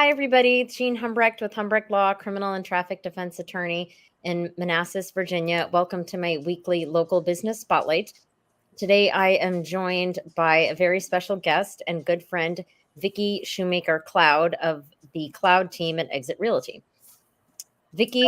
Hi, everybody. It's Jean Humbrecht with Humbrecht Law, criminal and traffic defense attorney in Manassas, Virginia. Welcome to my weekly local business spotlight. Today, I am joined by a very special guest and good friend, Vicki Shoemaker Cloud of the Cloud team at EXIT Realty. Vicki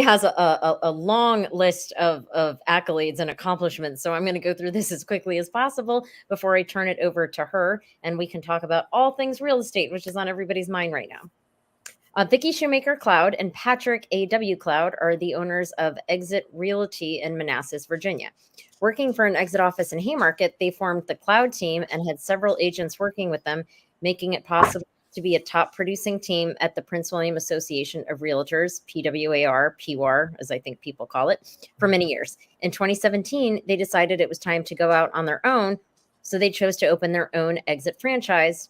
has a long list of accolades and accomplishments, so I'm going to go through this as quickly as possible before I turn it over to her, and we can talk about all things real estate, which is on everybody's mind right now. Vicki Shoemaker Cloud and Patrick A.W. Cloud are the owners of EXIT Realty in Manassas, Virginia. Working for an exit office in Haymarket, they formed the Cloud team and had several agents working with them, making it possible to be a top producing team at the Prince William Association of Realtors, PWAR, PWAR, as I think people call it, for many years. In 2017, they decided it was time to go out on their own, so they chose to open their own exit franchise,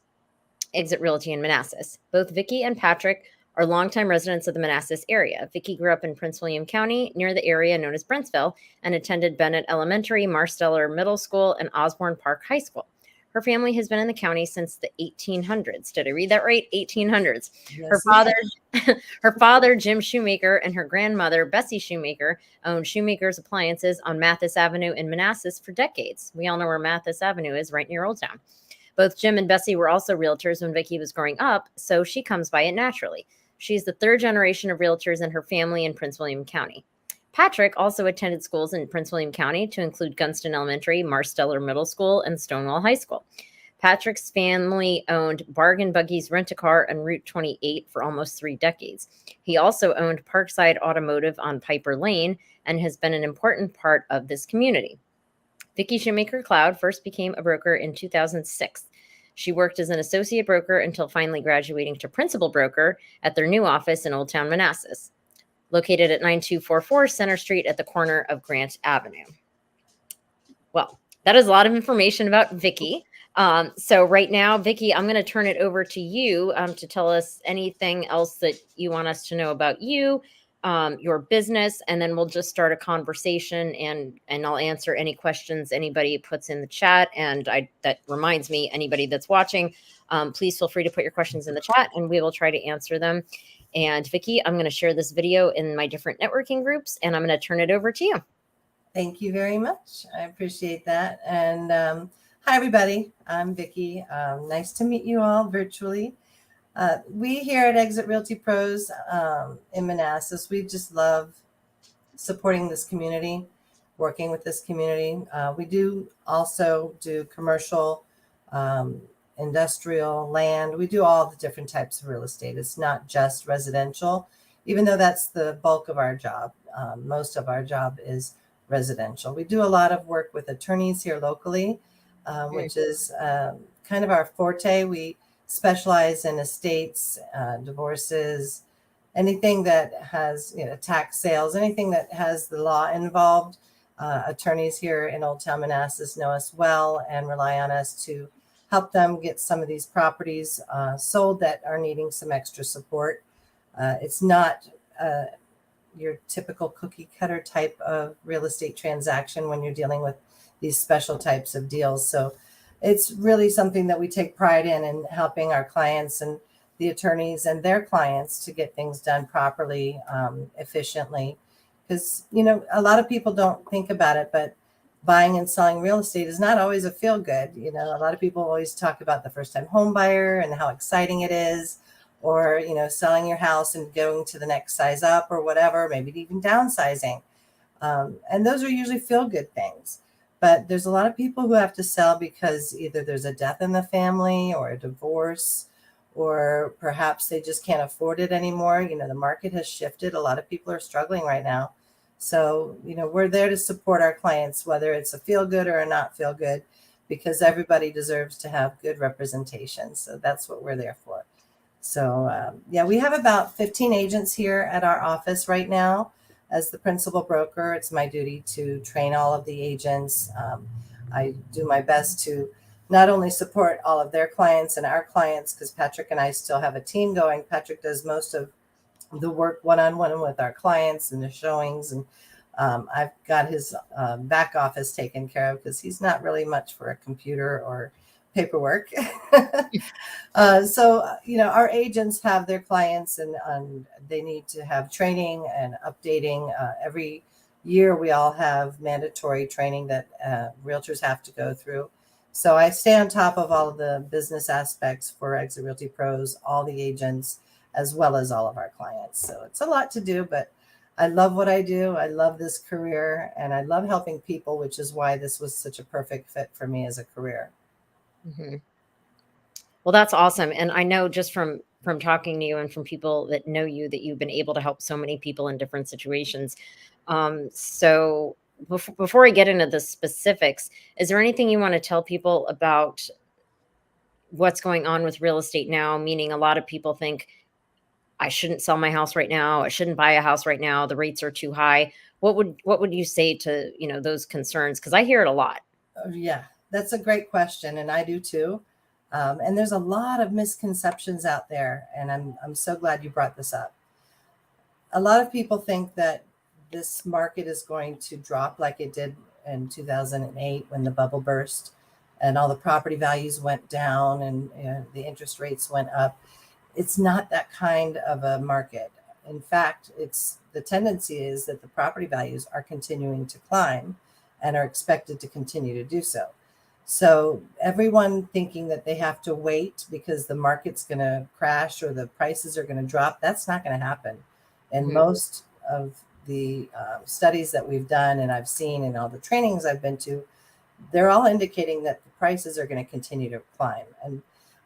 EXIT Realty in Manassas. Both Vicki and Patrick are longtime residents of the Manassas area. Vicki grew up in Prince William County near the area known as Brentsville and attended Bennett Elementary, Marsteller Middle School, and Osbourn Park High School. Her family has been in the county since the 1800s. Did I read that right? 1800s. Yes, Her father, Jim Shoemaker, and her grandmother, Bessie Shoemaker, owned Shoemaker's Appliances on Mathis Avenue in Manassas for decades. We all know where Mathis Avenue is, right near Old Town. Both Jim and Bessie were also realtors when Vicki was growing up, so she comes by it naturally. She's the third generation of realtors in her family in Prince William County. Patrick also attended schools in Prince William County to include Gunston Elementary, Marsteller Middle School, and Stonewall High School. Patrick's family owned Bargain Buggies Rent-A-Car on Route 28 for almost 3 decades. He also owned Parkside Automotive on Piper Lane and has been an important part of this community. Vicki Shoemaker Cloud first became a broker in 2006. She worked as an associate broker until finally graduating to principal broker at their new office in Old Town Manassas, located at 9244 Center Street at the corner of Grant Avenue. Well, that is a lot of information about Vicki. So right now, Vicki, I'm going to turn it over to you to tell us anything else that you want us to know about you, your business, and then we'll just start a conversation and I'll answer any questions anybody puts in the chat. And that reminds me, anybody that's watching, please feel free to put your questions in the chat and we will try to answer them. And Vicki, I'm going to share this video in my different networking groups and I'm going to turn it over to you. Thank you very much. I appreciate that. And hi, everybody. I'm Vicki. Nice to meet you all virtually. We here at EXIT Realty Pros in Manassas, we just love supporting this community, working with this community. We do also do commercial, industrial, land. We do all the different types of real estate. It's not just residential, even though that's the bulk of our job. Most of our job is residential. We do a lot of work with attorneys here locally, which is kind of our forte. We specialize in estates, divorces, anything that has, tax sales, anything that has the law involved. Attorneys here in Old Town Manassas know us well and rely on us to help them get some of these properties sold that are needing some extra support. It's not your typical cookie cutter type of real estate transaction when you're dealing with these special types of deals. So it's really something that we take pride in helping our clients and the attorneys and their clients to get things done properly, efficiently. Because, a lot of people don't think about it, but buying and selling real estate is not always a feel good. A lot of people always talk about the first time home buyer and how exciting it is, or, selling your house and going to the next size up or whatever, maybe even downsizing. And those are usually feel good things. But there's a lot of people who have to sell because either there's a death in the family or a divorce, or perhaps they just can't afford it anymore. The market has shifted. A lot of people are struggling right now. So, we're there to support our clients, whether it's a feel good or a not feel good, because everybody deserves to have good representation. So that's what we're there for. So, we have about 15 agents here at our office right now. As the principal broker, it's my duty to train all of the agents. I do my best to not only support all of their clients and our clients, because Patrick and I still have a team going. Patrick does most of the work one-on-one with our clients and the showings. And I've got his back office taken care of because he's not really much for a computer or paperwork. Our agents have their clients and they need to have training and updating. Every year we all have mandatory training that realtors have to go through. So I stay on top of all of the business aspects for EXIT Realty Pros, all the agents, as well as all of our clients. So it's a lot to do, but I love what I do. I love this career and I love helping people, which is why this was such a perfect fit for me as a career. Mm-hmm. Well, that's awesome. And I know just from talking to you and from people that know you that you've been able to help so many people in different situations. So before I get into the specifics, is there anything you want to tell people about what's going on with real estate now? Meaning a lot of people think I shouldn't sell my house right now. I shouldn't buy a house right now. The rates are too high. What would you say to, those concerns? Because I hear it a lot. Oh, yeah, that's a great question. And I do too. And there's a lot of misconceptions out there. And I'm so glad you brought this up. A lot of people think that this market is going to drop like it did in 2008 when the bubble burst and all the property values went down and the interest rates went up. It's not that kind of a market. In fact, the tendency is that the property values are continuing to climb and are expected to continue to do so. So everyone thinking that they have to wait because the market's going to crash or the prices are going to drop, that's not going to happen. And most of the studies that we've done and I've seen and all the trainings I've been to, they're all indicating that the prices are going to continue to climb. And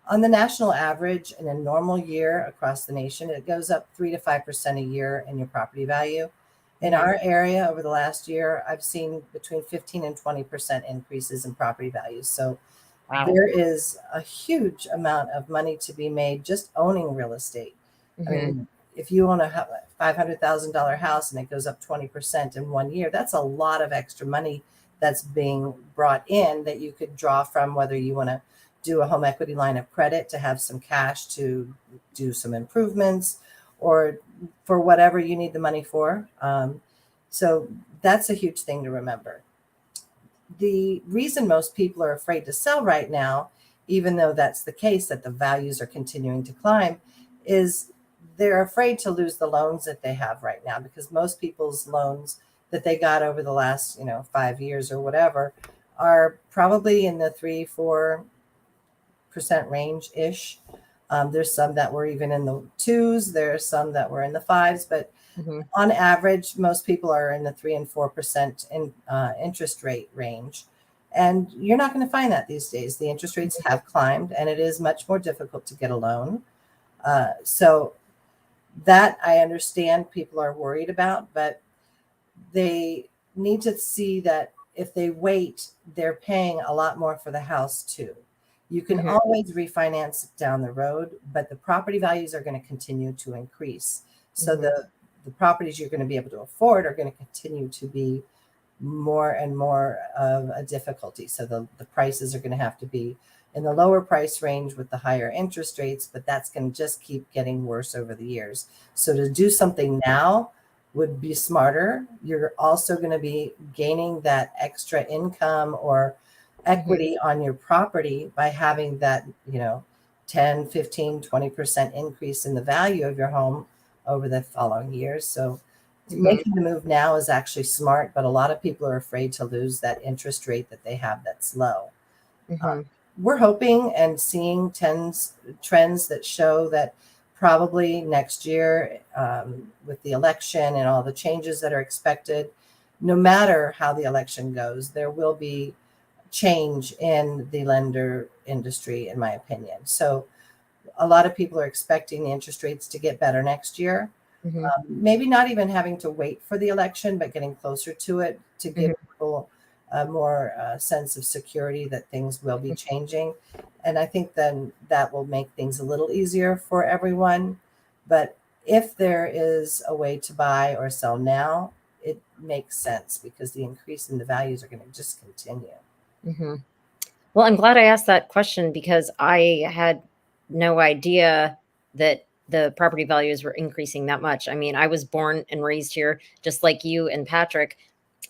on the national average, in a normal year across the nation, it goes up 3 to 5% a year in your property value. In our area over the last year, I've seen between 15 and 20% increases in property values. So Wow. There is a huge amount of money to be made just owning real estate. I mean, if you own a $500,000 house and it goes up 20% in 1 year, that's a lot of extra money that's being brought in that you could draw from, whether you want to do a home equity line of credit to have some cash to do some improvements or for whatever you need the money for. So that's a huge thing to remember. The reason most people are afraid to sell right now, even though that's the case, that the values are continuing to climb, is they're afraid to lose the loans that they have right now, because most people's loans that they got over the last 5 years or whatever are probably in the 3-4% range ish. There's some that were even in the 2s. There's some that were in the 5s, but on average, most people are in the 3 and 4% interest rate range. And you're not going to find that these days. The interest rates have climbed and it is much more difficult to get a loan. So that I understand people are worried about, but they need to see that if they wait, they're paying a lot more for the house too. You can always refinance down the road, but the property values are going to continue to increase. So the properties you're going to be able to afford are going to continue to be more and more of a difficulty. So the prices are going to have to be in the lower price range with the higher interest rates, but that's going to just keep getting worse over the years. So to do something now would be smarter. You're also going to be gaining that extra income or equity on your property by having that 10, 15, 20% increase in the value of your home over the following years. So making the move now is actually smart, but a lot of people are afraid to lose that interest rate that they have that's low. We're hoping and seeing trends that show that probably next year, with the election and all the changes that are expected, no matter how the election goes, there will be change in the lender industry, in my opinion. So a lot of people are expecting the interest rates to get better next year. Maybe not even having to wait for the election, but getting closer to it to give people a more sense of security that things will be changing. And I think then that will make things a little easier for everyone. But if there is a way to buy or sell now, it makes sense because the increase in the values are going to just continue. Well, I'm glad I asked that question because I had no idea that the property values were increasing that much. I mean, I was born and raised here just like you and Patrick.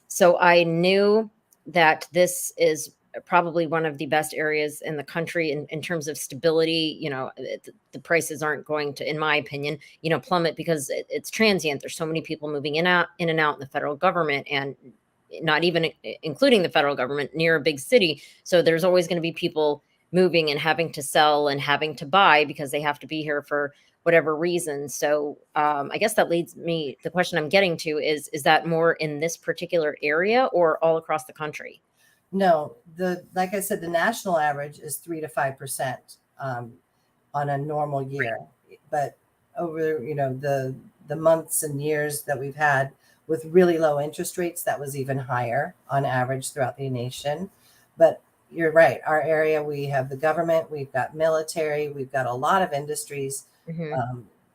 So I knew that this is probably one of the best areas in the country in terms of stability. The prices aren't going to, in my opinion, plummet because it's transient. There's so many people moving in and out in the federal government, and not even including the federal government near a big city. So there's always going to be people moving and having to sell and having to buy because they have to be here for whatever reason. So I guess that leads me, the question I'm getting to is that more in this particular area or all across the country? No, like I said, the national average is 3 to 5% on a normal year. But over, the months and years that we've had with really low interest rates, that was even higher on average throughout the nation. But you're right. Our area, we have the government, we've got military, we've got a lot of industries,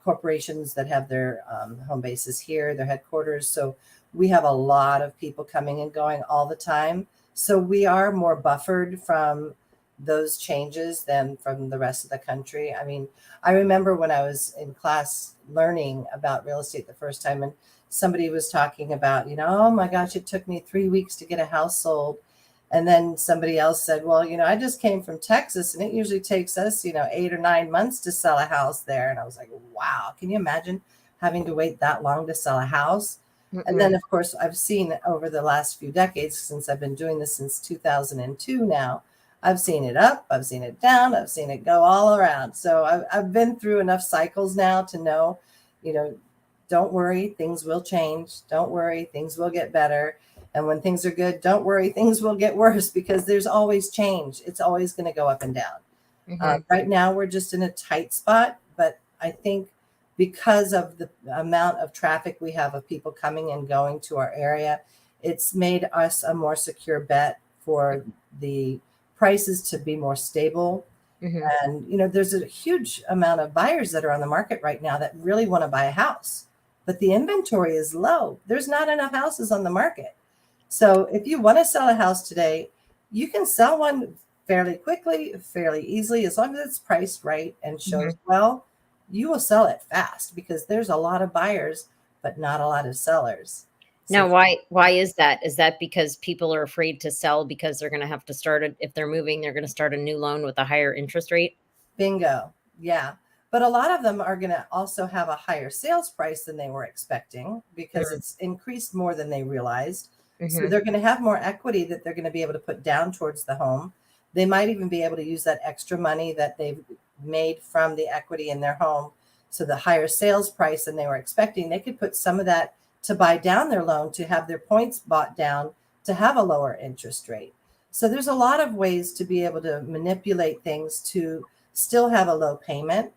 corporations that have their home bases here, their headquarters. So we have a lot of people coming and going all the time. So we are more buffered from those changes than from the rest of the country. I mean, I remember when I was in class learning about real estate the first time, and somebody was talking about, oh my gosh, it took me 3 weeks to get a house sold. And then somebody else said, well, I just came from Texas and it usually takes us, 8 or 9 months to sell a house there. And I was like, wow, can you imagine having to wait that long to sell a house? And then, of course, I've seen over the last few decades, since I've been doing this since 2002 now, I've seen it up, I've seen it down, I've seen it go all around. So I've been through enough cycles now to know, don't worry, things will change. Don't worry, things will get better. And when things are good, don't worry, things will get worse, because there's always change. It's always going to go up and down. Right now, we're just in a tight spot, but I think because of the amount of traffic we have of people coming and going to our area, it's made us a more secure bet for the prices to be more stable. And, there's a huge amount of buyers that are on the market right now that really want to buy a house, but the inventory is low. There's not enough houses on the market. So if you want to sell a house today, you can sell one fairly quickly, fairly easily, as long as it's priced right and shows well. You will sell it fast because there's a lot of buyers, but not a lot of sellers. Now, why is that? Is that because people are afraid to sell because they're going to have to if they're moving, they're going to start a new loan with a higher interest rate? Bingo. Yeah. But a lot of them are going to also have a higher sales price than they were expecting because it's increased more than they realized. So they're going to have more equity that they're going to be able to put down towards the home. They might even be able to use that extra money that they've made from the equity in their home. So the higher sales price than they were expecting, they could put some of that to buy down their loan, to have their points bought down, to have a lower interest rate. So there's a lot of ways to be able to manipulate things to still have a low payment.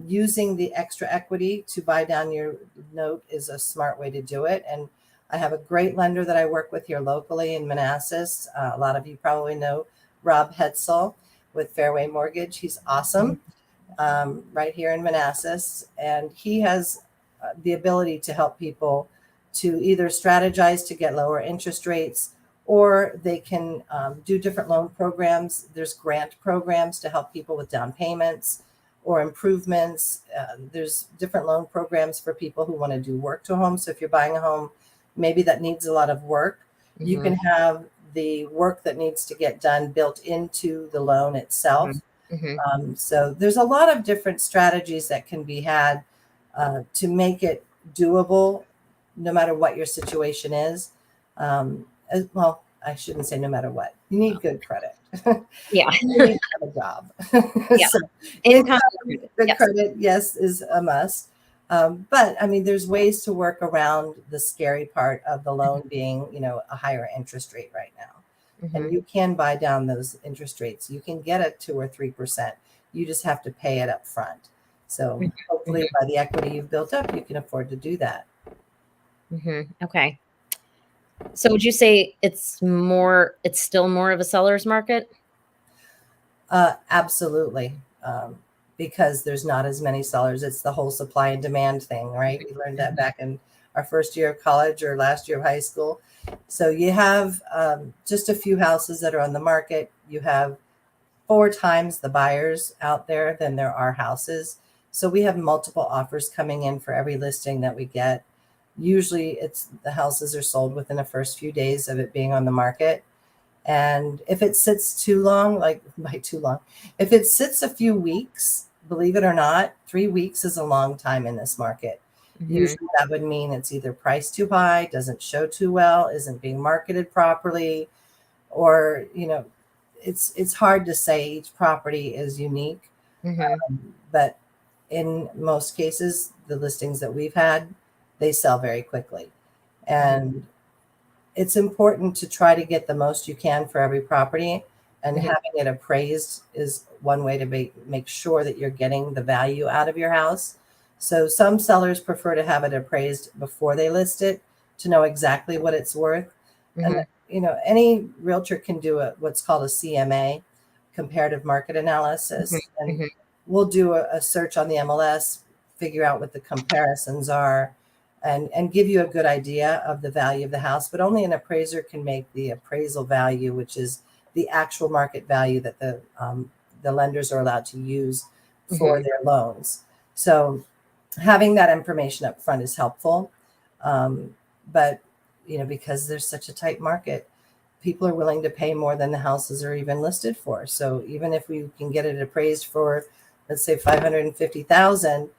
Using the extra equity to buy down your note is a smart way to do it. And I have a great lender that I work with here locally in Manassas. A lot of you probably know Rob Hetzel with Fairway Mortgage. He's awesome, right here in Manassas. And he has the ability to help people to either strategize to get lower interest rates, or they can do different loan programs. There's grant programs to help people with down payments or improvements. There's different loan programs for people who want to do work to a home. So if you're buying a home, maybe that needs a lot of work, you can have the work that needs to get done built into the loan itself. So there's a lot of different strategies that can be had to make it doable, no matter what your situation is. Well, I shouldn't say no matter what. You need good credit. Yeah. You need to have a job. Yeah. So good credit, yes, is a must. But I mean, there's ways to work around the scary part of the loan being, a higher interest rate right now. And you can buy down those interest rates. You can get a 2 or 3%. You just have to pay it up front. So hopefully by the equity you've built up, you can afford to do that. Okay. So would you say it's still more of a seller's market? Absolutely. Because there's not as many sellers. It's the whole supply and demand thing, right? We learned that back in our first year of college or last year of high school. So you have just a few houses that are on the market. You have 4 times the buyers out there than there are houses. So we have multiple offers coming in for every listing that we get. Usually the houses are sold within the first few days of it being on the market. And if it sits too long, like by too long, if it sits a few weeks, believe it or not, 3 weeks is a long time in this market. Usually that would mean it's either priced too high, doesn't show too well, isn't being marketed properly, or, it's hard to say. Each property is unique. But in most cases, the listings that we've had, they sell very quickly. And it's important to try to get the most you can for every property. And having it appraised is one way to make sure that you're getting the value out of your house. So some sellers prefer to have it appraised before they list it to know exactly what it's worth. And, any realtor can do what's called a CMA, comparative market analysis. And we'll do a search on the MLS, figure out what the comparisons are, and give you a good idea of the value of the house. But only an appraiser can make the appraisal value, which is the actual market value that the lenders are allowed to use for their loans. So having that information up front is helpful. But, because there's such a tight market, people are willing to pay more than the houses are even listed for. So even if we can get it appraised for, let's say, $550,000,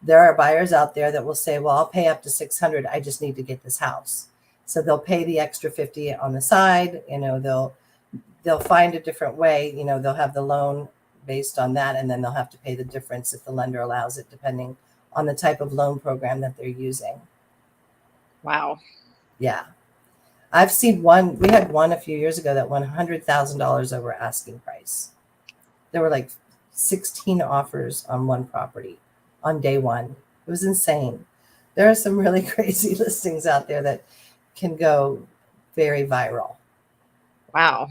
there are buyers out there that will say, well, I'll pay up to $600. I just need to get this house. So they'll pay the extra $50 on the side. They'll find a different way. They'll have the loan based on that, and then they'll have to pay the difference if the lender allows it, depending on the type of loan program that they're using. Wow. Yeah. I've seen one. We had one a few years ago that won $100,000 over asking price. There were like 16 offers on one property on day one. It was insane. There are some really crazy listings out there that can go very viral. Wow.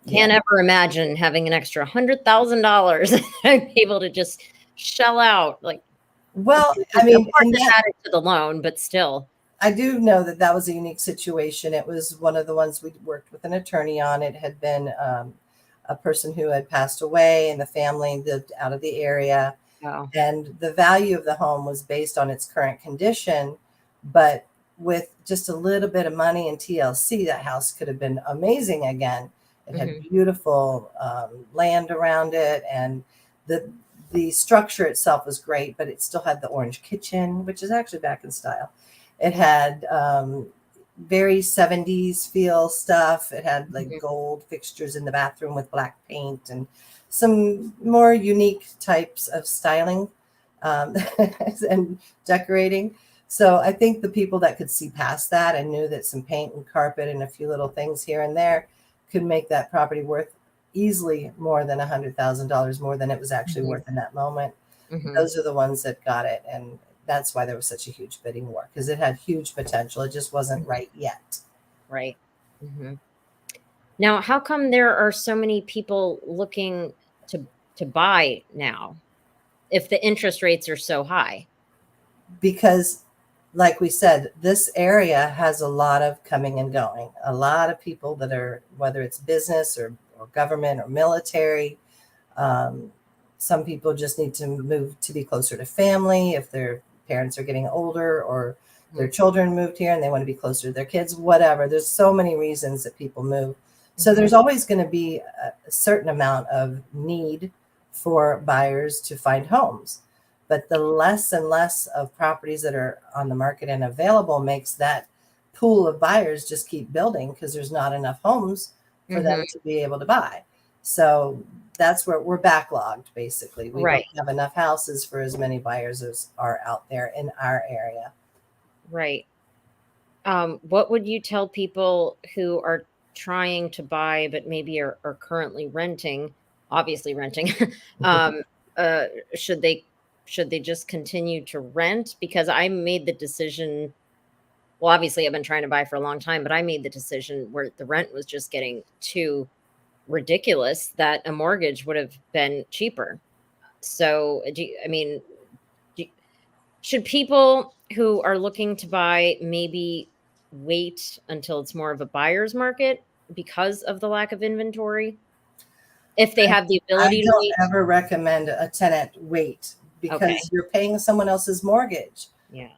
Can't ever imagine having an extra $100,000 I'm able to just shell out. Well, I mean, and added to the loan, but still. I do know that was a unique situation. It was one of the ones we worked with an attorney on. It had been a person who had passed away, and the family lived out of the area. Wow. And the value of the home was based on its current condition. But with just a little bit of money in TLC, that house could have been amazing again. It had beautiful land around it, and the structure itself was great, but it still had the orange kitchen, which is actually back in style. It had very 70s feel stuff. It had like gold fixtures in the bathroom with black paint and some more unique types of styling and decorating. So I think the people that could see past that and knew that some paint and carpet and a few little things here and there could make that property worth easily more than $100,000 more than it was actually worth in that moment. Those are the ones that got it. And that's why there was such a huge bidding war, because it had huge potential. It just wasn't right yet. Right. Now, how come there are so many people looking to buy now if the interest rates are so high? Because, like we said, this area has a lot of coming and going. A lot of people that are, whether it's business or government or military. Some people just need to move to be closer to family if their parents are getting older, or their children moved here and they want to be closer to their kids, whatever. There's so many reasons that people move. So there's always going to be a certain amount of need for buyers to find homes. But the less and less of properties that are on the market and available makes that pool of buyers just keep building, because there's not enough homes for them to be able to buy. So that's where we're backlogged, basically. We don't have enough houses for as many buyers as are out there in our area. Right. What would you tell people who are trying to buy but maybe are currently renting, obviously renting? Should they just continue to rent? Because I made the decision, well, obviously I've been trying to buy for a long time, but I made the decision where the rent was just getting too ridiculous that a mortgage would have been cheaper. So should people who are looking to buy maybe wait until it's more of a buyer's market because of the lack of inventory, if they have the ability to wait? I don't ever recommend a tenant wait, because you're paying someone else's mortgage.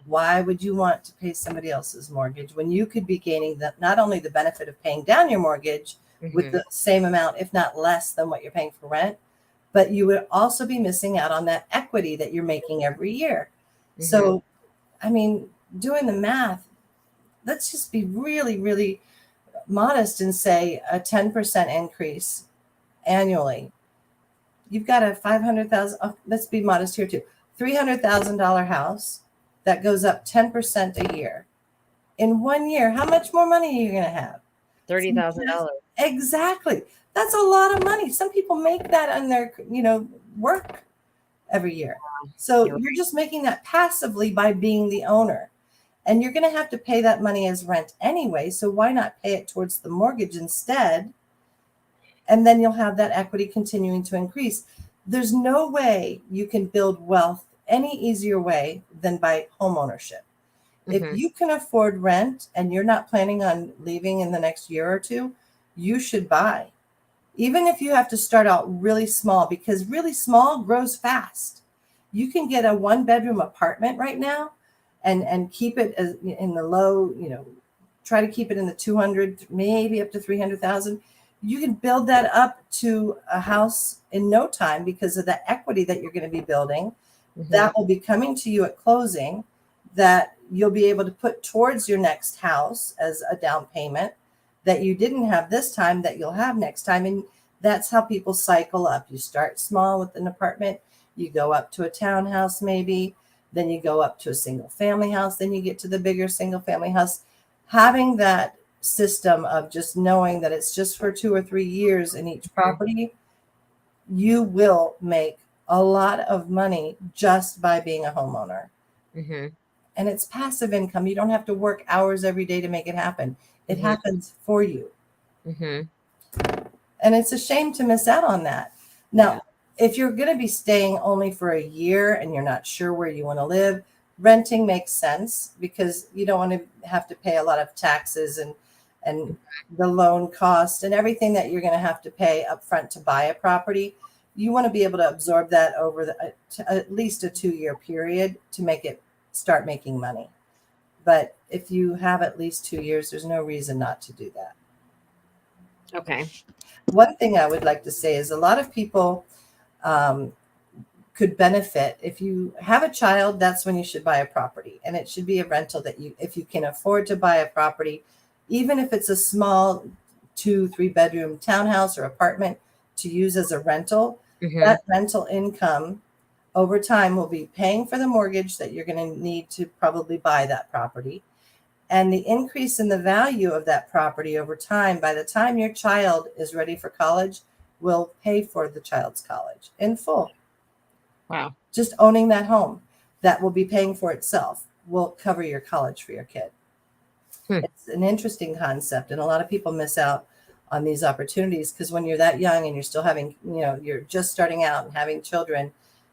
Why would you want to pay somebody else's mortgage when you could be gaining not only the benefit of paying down your mortgage, with the same amount, if not less than what you're paying for rent. But you would also be missing out on that equity that you're making every year. So, I mean, doing the math, let's just be really, really modest and say a 10% increase annually. You've got a 500,000, let's be modest here too, $300,000 house that goes up 10% a year. In 1 year, how much more money are you going to have? $30,000. Exactly. That's a lot of money. Some people make that on their, work every year. So you're just making that passively by being the owner. And you're going to have to pay that money as rent anyway. So why not pay it towards the mortgage instead? And then you'll have that equity continuing to increase. There's no way you can build wealth any easier way than by home ownership. If you can afford rent and you're not planning on leaving in the next year or two, you should buy. Even if you have to start out really small, because really small grows fast. You can get a 1-bedroom apartment right now and keep it in the low, try to keep it in the 200, maybe up to 300,000. You can build that up to a house in no time because of the equity that you're going to be building. That will be coming to you at closing, that you'll be able to put towards your next house as a down payment that you didn't have this time that you'll have next time. And that's how people cycle up. You start small with an apartment, you go up to a townhouse maybe, then you go up to a single family house, then you get to the bigger single family house. Having that system of just knowing that it's just for 2 or 3 years in each property, you will make a lot of money just by being a homeowner. And it's passive income. You don't have to work hours every day to make it happen. It happens for you. And it's a shame to miss out on that. Now, if you're going to be staying only for a year and you're not sure where you want to live, renting makes sense because you don't want to have to pay a lot of taxes and the loan cost and everything that you're going to have to pay up front to buy a property. You want to be able to absorb that over at least a 2-year period to make it start making money. But if you have at least 2 years, there's no reason not to do that. Okay. One thing I would like to say is a lot of people could benefit. If you have a child, that's when you should buy a property. And it should be a rental that if you can afford to buy a property, even if it's a small 2-3 bedroom townhouse or apartment to use as a rental, that rental income over time will be paying for the mortgage that you're going to need to probably buy that property. And the increase in the value of that property over time, by the time your child is ready for college, will pay for the child's college in full. Wow. Just owning that home that will be paying for itself will cover your college for your kid. It's an interesting concept. And a lot of people miss out on these opportunities because when you're that young and you're still having, you're just starting out and having children,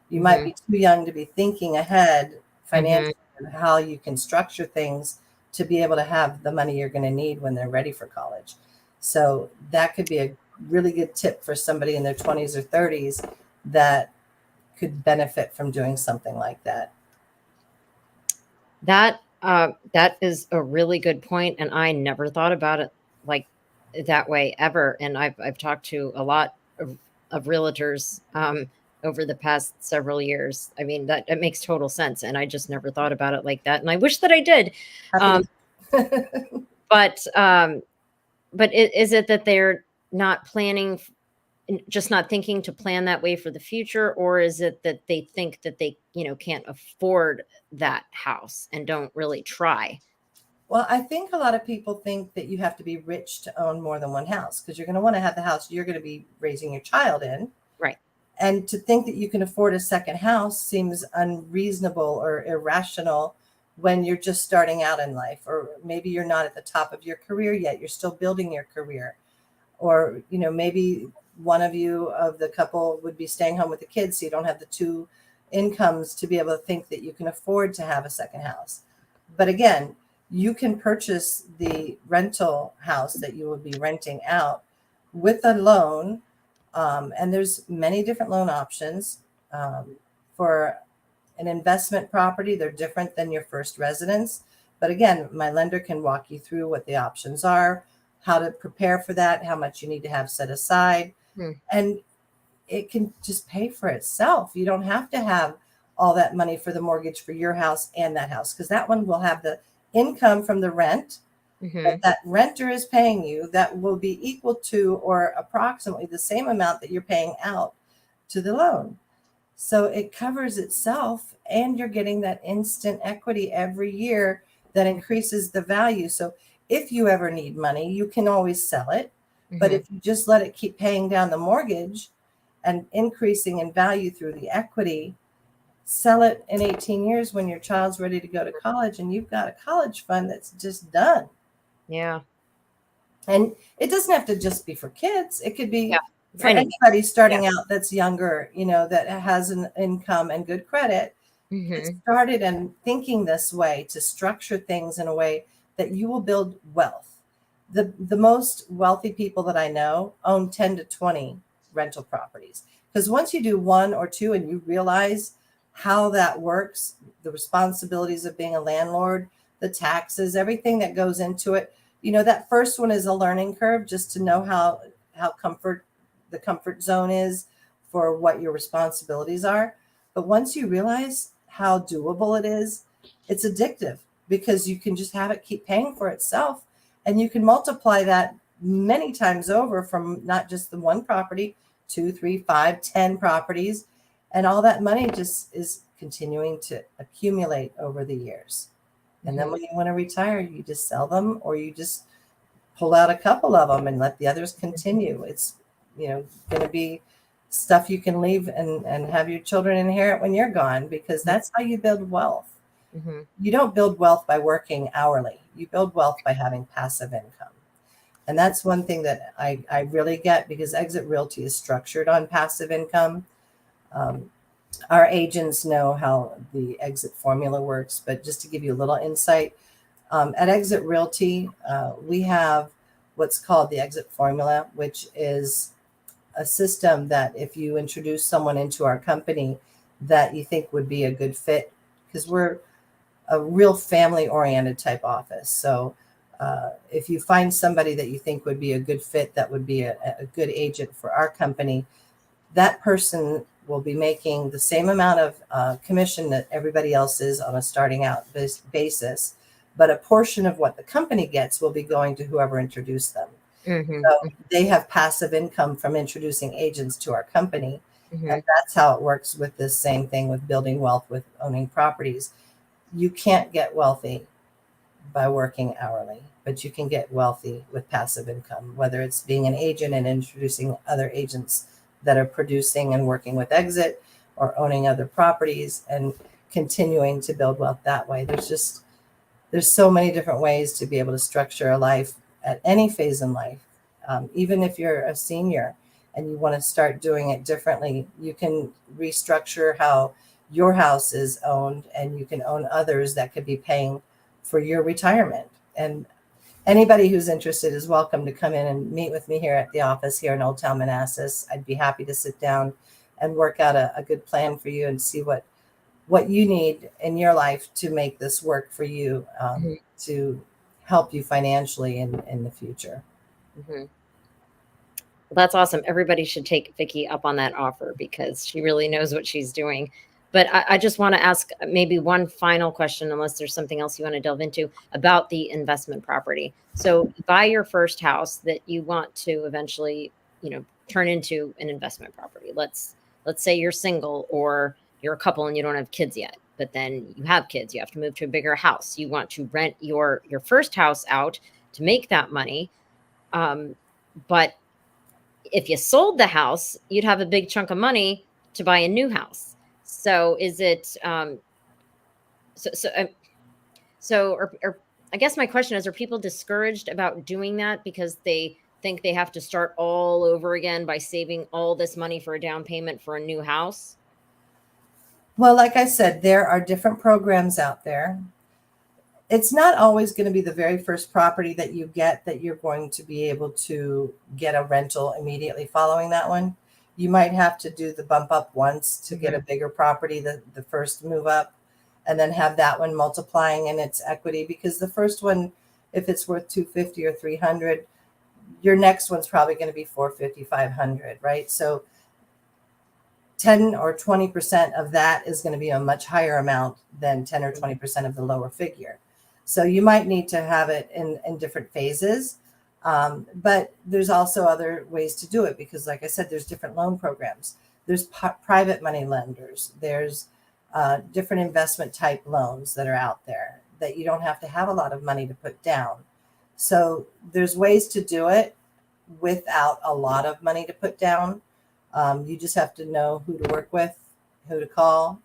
you might be too young to be thinking ahead financially and how you can structure things to be able to have the money you're going to need when they're ready for college. So that could be a really good tip for somebody in their 20s or 30s that could benefit from doing something like that. That is a really good point, and I never thought about it like that way ever. And I've talked to a lot of realtors over the past several years. I mean, that it makes total sense, and I just never thought about it like that. And I wish that I did. But is it that they're not planning, just not thinking to plan that way for the future, or is it that they think that they can't afford that house and don't really try? Well, I think a lot of people think that you have to be rich to own more than one house because you're going to want to have the house you're going to be raising your child in. Right. And to think that you can afford a second house seems unreasonable or irrational when you're just starting out in life, or maybe you're not at the top of your career yet. You're still building your career. Or, maybe one of you of the couple would be staying home with the kids, so you don't have the two incomes to be able to think that you can afford to have a second house. But again, you can purchase the rental house that you will be renting out with a loan. And there's many different loan options for an investment property. They're different than your first residence. But again, my lender can walk you through what the options are. how to prepare for that, how much you need to have set aside. And it can just pay for itself. You don't have to have all that money for the mortgage for your house and that house, because that one will have the income from the rent that renter is paying you that will be equal to or approximately the same amount that you're paying out to the loan. So it covers itself, and you're getting that instant equity every year that increases the value. So if you ever need money, you can always sell it. But if you just let it keep paying down the mortgage and increasing in value through the equity, sell it in 18 years when your child's ready to go to college, and you've got a college fund that's just done. Yeah. And it doesn't have to just be for kids. It could be for Anything. anybody starting out that's younger, that has an income and good credit. Get started and thinking this way to structure things in a way that you will build wealth. The most wealthy people that I know own 10 to 20 rental properties, because once you do one or two and you realize how that works, the responsibilities of being a landlord, the taxes, everything that goes into it, that first one is a learning curve, just to know how the comfort zone is for what your responsibilities are. But once you realize how doable it is, it's addictive, because you can just have it keep paying for itself, and you can multiply that many times over from not just the one property, 2, 3, 5, 10 properties. And all that money just is continuing to accumulate over the years. And then when you want to retire, you just sell them, or you just pull out a couple of them and let the others continue. It's, going to be stuff you can leave and have your children inherit when you're gone, because that's how you build wealth. You don't build wealth by working hourly. You build wealth by having passive income. And that's one thing that I really get, because EXIT Realty is structured on passive income. Our agents know how the exit formula works, but just to give you a little insight, at EXIT Realty, we have what's called the exit formula, which is a system that if you introduce someone into our company that you think would be a good fit, because we're a real family-oriented type office. So if you find somebody that you think would be a good fit, that would be a good agent for our company, that person will be making the same amount of commission that everybody else is on a starting out basis, but a portion of what the company gets will be going to whoever introduced them. So they have passive income from introducing agents to our company. And that's how it works with this same thing with building wealth with owning properties. You can't get wealthy by working hourly, but you can get wealthy with passive income, whether it's being an agent and introducing other agents that are producing and working with EXIT, or owning other properties and continuing to build wealth that way. There's so many different ways to be able to structure a life at any phase in life. Even if you're a senior and you want to start doing it differently, you can restructure how your house is owned, and you can own others that could be paying for your retirement. And anybody who's interested is welcome to come in and meet with me here at the office here in Old Town Manassas. I'd be happy to sit down and work out a good plan for you and see what you need in your life to make this work for you, to help you financially in the future. That's awesome. Everybody should take Vicki up on that offer, because she really knows what she's doing. But I just want to ask maybe one final question, unless there's something else you want to delve into about the investment property. So you buy your first house that you want to eventually, turn into an investment property. Let's say you're single, or you're a couple and you don't have kids yet, but then you have kids. You have to move to a bigger house. You want to rent your first house out to make that money. But if you sold the house, you'd have a big chunk of money to buy a new house. So is it or I guess my question is, are people discouraged about doing that because they think they have to start all over again by saving all this money for a down payment for a new house? Well, like I said, there are different programs out there. It's not always going to be the very first property that you get that you're going to be able to get a rental immediately following that one. You might have to do the bump up once to get a bigger property, the first move up, and then have that one multiplying in its equity, because the first one, if it's worth 250 or 300, your next one's probably going to be 450, 500, right? So 10 or 20% of that is going to be a much higher amount than 10 or 20% of the lower figure. So you might need to have it in different phases. But there's also other ways to do it because, like I said, there's different loan programs. There's private money lenders. There's different investment type loans that are out there that you don't have to have a lot of money to put down. So there's ways to do it without a lot of money to put down. You just have to know who to work with, who to call.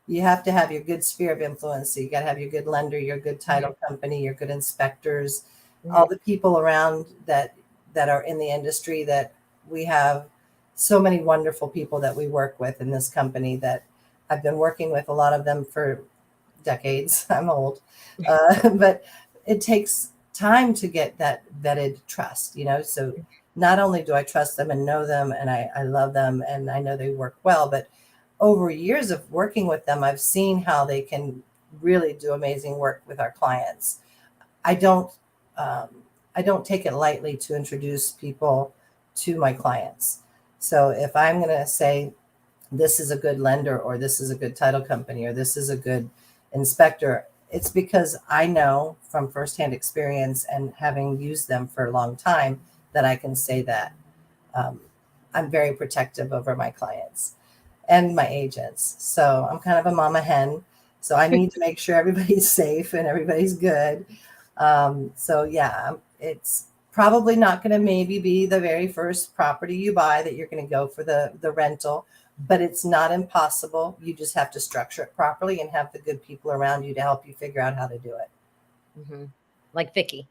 You have to have your good sphere of influence. So you got to have your good lender, your good title company, your good inspectors, all the people around that are in the industry. That we have so many wonderful people that we work with in this company that I've been working with a lot of them for decades. I'm old, but it takes time to get that vetted trust, so not only do I trust them and know them and I love them and I know they work well, but over years of working with them, I've seen how they can really do amazing work with our clients. I don't take it lightly to introduce people to my clients. So if I'm going to say this is a good lender or this is a good title company or this is a good inspector, it's because I know from firsthand experience and having used them for a long time that I can say that. I'm very protective over my clients and my agents. So I'm kind of a mama hen. So I need to make sure everybody's safe and everybody's good. So yeah, it's probably not going to maybe be the very first property you buy that you're going to go for the rental, but it's not impossible. You just have to structure it properly and have the good people around you to help you figure out how to do it. Mm-hmm. Like Vicki.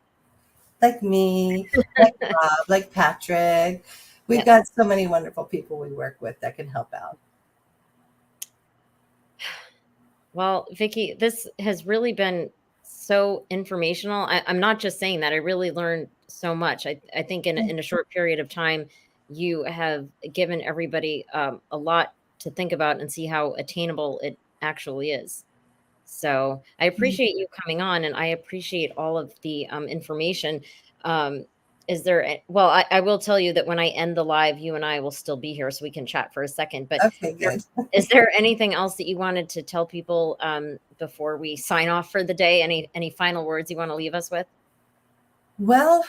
Like me, like Rob, like Patrick. We've got so many wonderful people we work with that can help out. Well, Vicki, this has really been so informational. I'm not just saying that. I really learned so much. I think in a short period of time, you have given everybody a lot to think about and see how attainable it actually is. So I appreciate you coming on, and I appreciate all of the information. Is there, well, I will tell you that when I end the live, you and I will still be here so we can chat for a second. But Okay, good. is there anything else that you wanted to tell people before we sign off for the day? Any final words you want to leave us with? Well,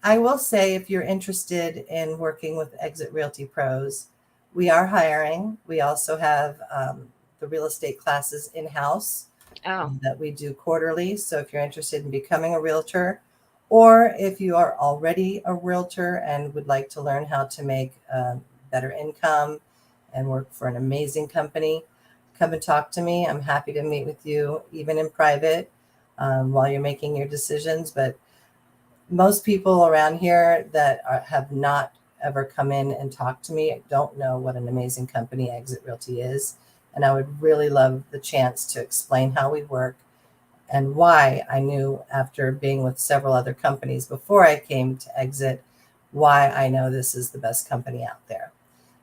I will say if you're interested in working with EXIT Realty Pros, we are hiring. We also have the real estate classes in-house that we do quarterly. So if you're interested in becoming a realtor, or if you are already a realtor and would like to learn how to make better income and work for an amazing company, come and talk to me. I'm happy to meet with you, even in private, while you're making your decisions. But most people around here that have not ever come in and talked to me don't know what an amazing company EXIT Realty is. And I would really love the chance to explain how we work and why I knew after being with several other companies before I came to EXIT, why I know this is the best company out there.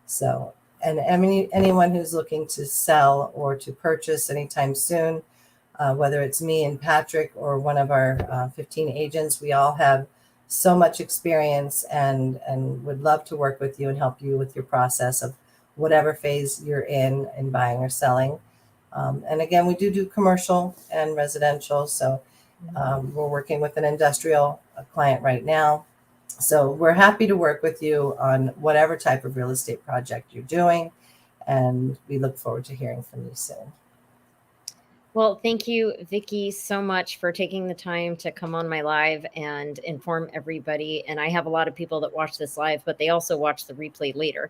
So, and anyone who's looking to sell or to purchase anytime soon, whether it's me and Patrick or one of our 15 agents, we all have so much experience and would love to work with you and help you with your process of whatever phase you're in buying or selling. And again, we do commercial and residential. So we're working with an industrial client right now. So we're happy to work with you on whatever type of real estate project you're doing. And we look forward to hearing from you soon. Well, thank you, Vicki, so much for taking the time to come on my live and inform everybody. And I have a lot of people that watch this live, but they also watch the replay later.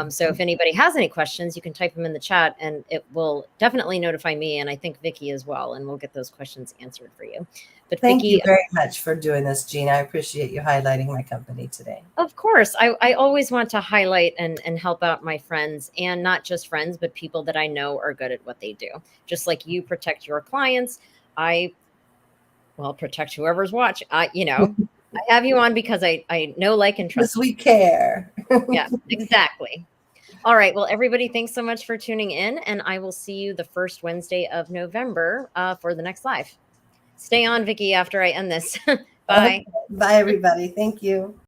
So if anybody has any questions, you can type them in the chat and it will definitely notify me. And I think Vicki as well. And we'll get those questions answered for you. But Thank Vicki, you very much for doing this, Jean. I appreciate you highlighting my company today. Of course. I always want to highlight and help out my friends, and not just friends, but people that I know are good at what they do. Just like you protect your clients, I protect whoever's watching. I have you on because I know, like, and trust Because we care. Yeah, exactly. All right. Well, everybody, thanks so much for tuning in, and I will see you the first Wednesday of November for the next live. Stay on, Vicki, after I end this. Bye. Okay. Bye, everybody. Thank you.